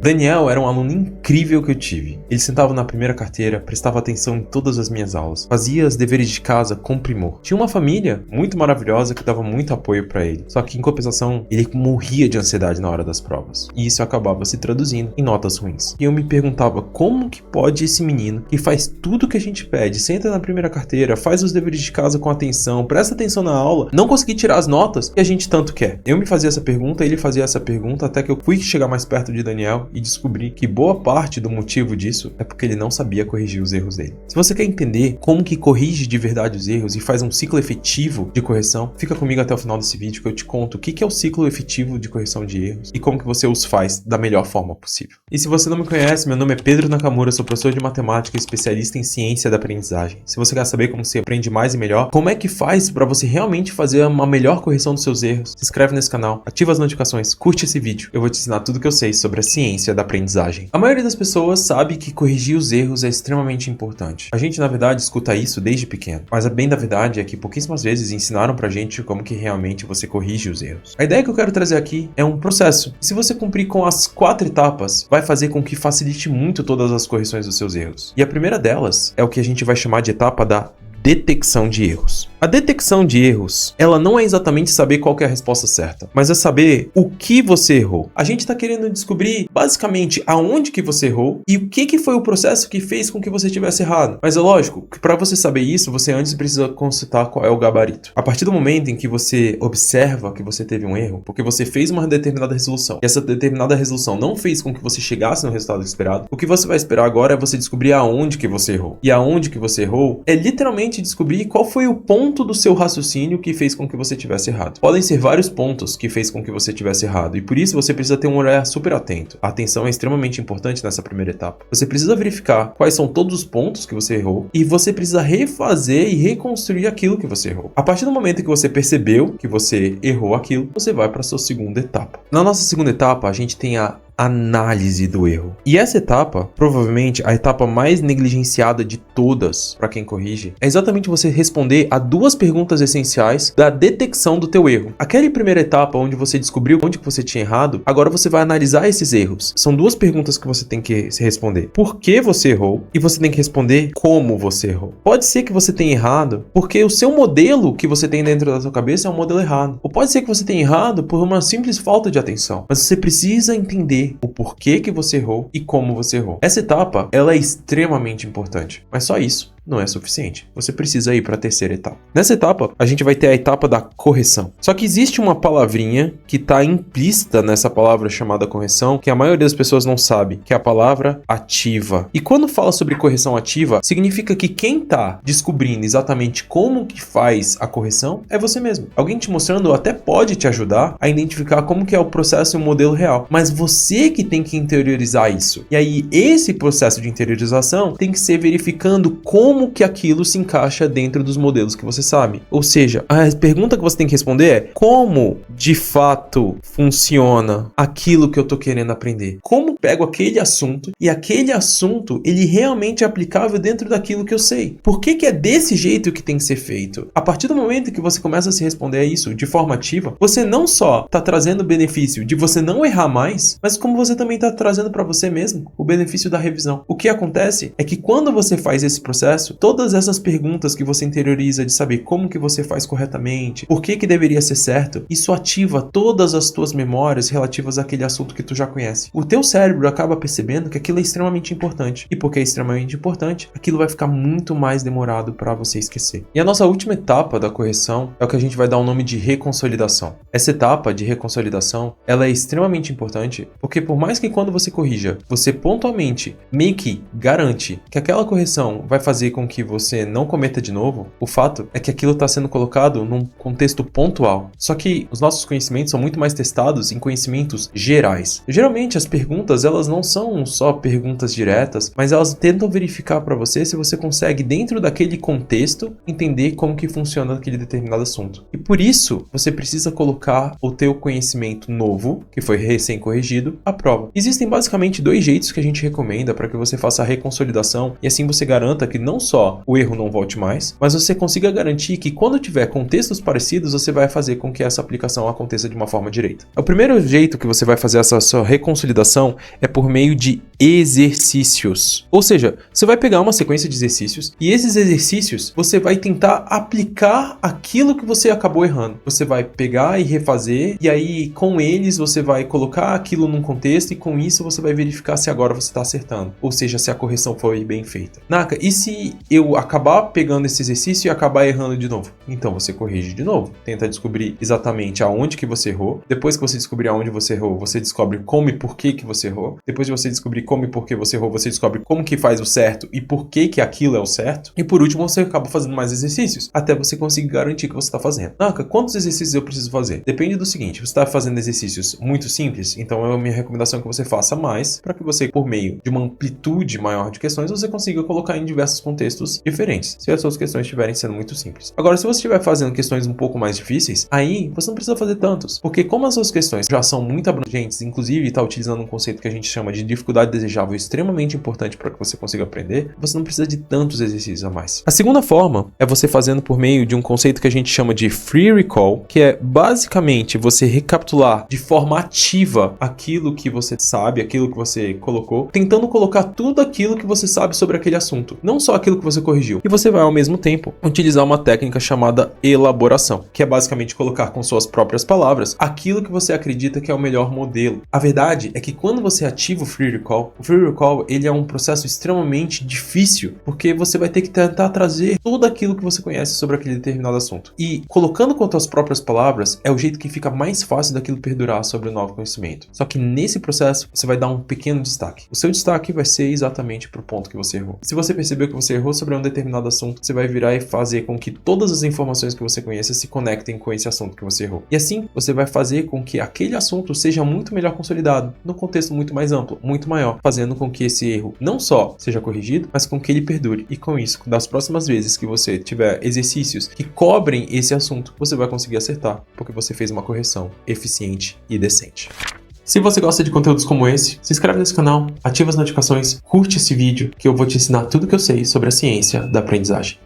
Daniel era um aluno incrível que eu tive. Ele sentava na primeira carteira, prestava atenção em todas as minhas aulas, fazia os deveres de casa com primor. Tinha uma família muito maravilhosa que dava muito apoio para ele. Só que em compensação, ele morria de ansiedade na hora das provas. E isso acabava se traduzindo em notas ruins. E eu me perguntava como que pode esse menino que faz tudo que a gente pede, senta na primeira carteira, faz os deveres de casa com atenção, presta atenção na aula, não conseguir tirar as notas que a gente tanto quer. Eu me fazia essa pergunta, ele fazia essa pergunta, até que eu fui chegar mais perto de Daniel e descobri que boa parte do motivo disso é porque ele não sabia corrigir os erros dele. Se você quer entender como que corrige de verdade os erros e faz um ciclo efetivo de correção, fica comigo até o final desse vídeo que eu te conto o que é o ciclo efetivo de correção de erros e como que você os faz da melhor forma possível. E se você não me conhece, meu nome é Pedro Nakamura, sou professor de matemática e especialista em ciência da aprendizagem. Se você quer saber como você aprende mais e melhor, como é que faz para você realmente fazer uma melhor correção dos seus erros, se inscreve nesse canal, ativa as notificações, curte esse vídeo. Eu vou te ensinar tudo que eu sei sobre a ciência da aprendizagem. A maioria das pessoas sabe que corrigir os erros é extremamente importante. A gente, na verdade, escuta isso desde pequeno. Mas a bem da verdade é que pouquíssimas vezes ensinaram pra gente como que realmente você corrige os erros. A ideia que eu quero trazer aqui é um processo. E se você cumprir com as 4 etapas, vai fazer com que facilite muito todas as correções dos seus erros. E a primeira delas é o que a gente vai chamar de etapa da detecção de erros. A detecção de erros, ela não é exatamente saber qual que é a resposta certa, mas é saber o que você errou. A gente está querendo descobrir, basicamente, aonde que você errou e o que foi o processo que fez com que você tivesse errado. Mas é lógico que para você saber isso, você antes precisa consultar qual é o gabarito. A partir do momento em que você observa que você teve um erro, porque você fez uma determinada resolução, e essa determinada resolução não fez com que você chegasse no resultado esperado, o que você vai esperar agora é você descobrir aonde que você errou. E aonde que você errou é literalmente descobrir qual foi o ponto do seu raciocínio que fez com que você tivesse errado. Podem ser vários pontos que fez com que você tivesse errado, e por isso você precisa ter um olhar super atento. A atenção é extremamente importante nessa primeira etapa. Você precisa verificar quais são todos os pontos que você errou, e você precisa refazer e reconstruir aquilo que você errou. A partir do momento que você percebeu que você errou aquilo, você vai para a sua segunda etapa. Na nossa segunda etapa, a gente tem a análise do erro. E essa etapa, provavelmente a etapa mais negligenciada de todas para quem corrige, é exatamente você responder a 2 perguntas essenciais da detecção do teu erro. Aquela primeira etapa onde você descobriu onde que você tinha errado, agora você vai analisar esses erros. São 2 perguntas que você tem que se responder. Por que você errou? E você tem que responder como você errou. Pode ser que você tenha errado porque o seu modelo que você tem dentro da sua cabeça é um modelo errado. Ou pode ser que você tenha errado por uma simples falta de atenção. Mas você precisa entender o porquê que você errou e como você errou. Essa etapa, ela é extremamente importante, mas só isso não é suficiente. Você precisa ir para a terceira etapa. Nessa etapa, a gente vai ter a etapa da correção. Só que existe uma palavrinha que está implícita nessa palavra chamada correção, que a maioria das pessoas não sabe, que é a palavra ativa. E quando fala sobre correção ativa, significa que quem está descobrindo exatamente como que faz a correção é você mesmo. Alguém te mostrando até pode te ajudar a identificar como que é o processo e o modelo real, mas você que tem que interiorizar isso. E aí, esse processo de interiorização tem que ser verificando como que aquilo se encaixa dentro dos modelos que você sabe. Ou seja, a pergunta que você tem que responder é: como de fato funciona aquilo que eu tô querendo aprender? Como pego aquele assunto e aquele assunto ele realmente é aplicável dentro daquilo que eu sei? Por que é desse jeito que tem que ser feito? A partir do momento que você começa a se responder a isso de forma ativa, você não só está trazendo o benefício de você não errar mais, mas como você também está trazendo para você mesmo o benefício da revisão. O que acontece é que quando você faz esse processo, todas essas perguntas que você interioriza de saber como que você faz corretamente, por que deveria ser certo, isso ativa todas as tuas memórias relativas àquele assunto que tu já conhece. O teu cérebro acaba percebendo que aquilo é extremamente importante. E porque é extremamente importante, aquilo vai ficar muito mais demorado para você esquecer. E a nossa última etapa da correção é o que a gente vai dar o nome de reconsolidação. Essa etapa de reconsolidação, ela é extremamente importante, porque por mais que quando você corrija, você pontualmente meio que garante que aquela correção vai fazer com que você não cometa de novo, o fato é que aquilo está sendo colocado num contexto pontual. Só que os nossos conhecimentos são muito mais testados em conhecimentos gerais. Geralmente as perguntas, elas não são só perguntas diretas, mas elas tentam verificar para você se você consegue, dentro daquele contexto, entender como que funciona aquele determinado assunto. E por isso, você precisa colocar o teu conhecimento novo, que foi recém-corrigido, à prova. Existem basicamente 2 jeitos que a gente recomenda para que você faça a reconsolidação e assim você garanta que não não só o erro não volte mais, mas você consiga garantir que quando tiver contextos parecidos, você vai fazer com que essa aplicação aconteça de uma forma direita. O primeiro jeito que você vai fazer essa sua reconsolidação é por meio de exercícios. Ou seja, você vai pegar uma sequência de exercícios e esses exercícios você vai tentar aplicar aquilo que você acabou errando. Você vai pegar e refazer, e aí com eles você vai colocar aquilo num contexto e com isso você vai verificar se agora você está acertando. Ou seja, se a correção foi bem feita. Naka, e se eu acabar pegando esse exercício e acabar errando de novo? Então você corrige de novo. Tenta descobrir exatamente aonde que você errou. Depois que você descobrir aonde você errou, você descobre como e por que que você errou. Depois de você descobrir como e por que você errou, você descobre como que faz o certo e por que que aquilo é o certo. E por último, você acaba fazendo mais exercícios, até você conseguir garantir que você está fazendo. Naka, quantos exercícios eu preciso fazer? Depende do seguinte, você está fazendo exercícios muito simples, então a minha recomendação é que você faça mais, para que você, por meio de uma amplitude maior de questões, você consiga colocar em diversos contextos diferentes, se as suas questões estiverem sendo muito simples. Agora, se você estiver fazendo questões um pouco mais difíceis, aí você não precisa fazer tantos, porque como as suas questões já são muito abrangentes, inclusive está utilizando um conceito que a gente chama de dificuldade desejável extremamente importante para que você consiga aprender, você não precisa de tantos exercícios a mais. A segunda forma é você fazendo por meio de um conceito que a gente chama de free recall, que é basicamente você recapitular de forma ativa aquilo que você sabe, aquilo que você colocou, tentando colocar tudo aquilo que você sabe sobre aquele assunto, não só aquilo que você corrigiu. E você vai ao mesmo tempo utilizar uma técnica chamada elaboração, que é basicamente colocar com suas próprias palavras aquilo que você acredita que é o melhor modelo. A verdade é que quando você ativa o free recall ele é um processo extremamente difícil, porque você vai ter que tentar trazer tudo aquilo que você conhece sobre aquele determinado assunto. E colocando com suas próprias palavras é o jeito que fica mais fácil daquilo perdurar sobre o novo conhecimento. Só que nesse processo você vai dar um pequeno destaque. O seu destaque vai ser exatamente pro ponto que você errou. Se você percebeu que você errou sobre um determinado assunto, você vai virar e fazer com que todas as informações que você conhece se conectem com esse assunto que você errou. E assim, você vai fazer com que aquele assunto seja muito melhor consolidado, num contexto muito mais amplo, muito maior, fazendo com que esse erro não só seja corrigido, mas com que ele perdure. E com isso, das próximas vezes que você tiver exercícios que cobrem esse assunto, você vai conseguir acertar, porque você fez uma correção eficiente e decente. Se você gosta de conteúdos como esse, se inscreve nesse canal, ativa as notificações, curte esse vídeo que eu vou te ensinar tudo que eu sei sobre a ciência da aprendizagem.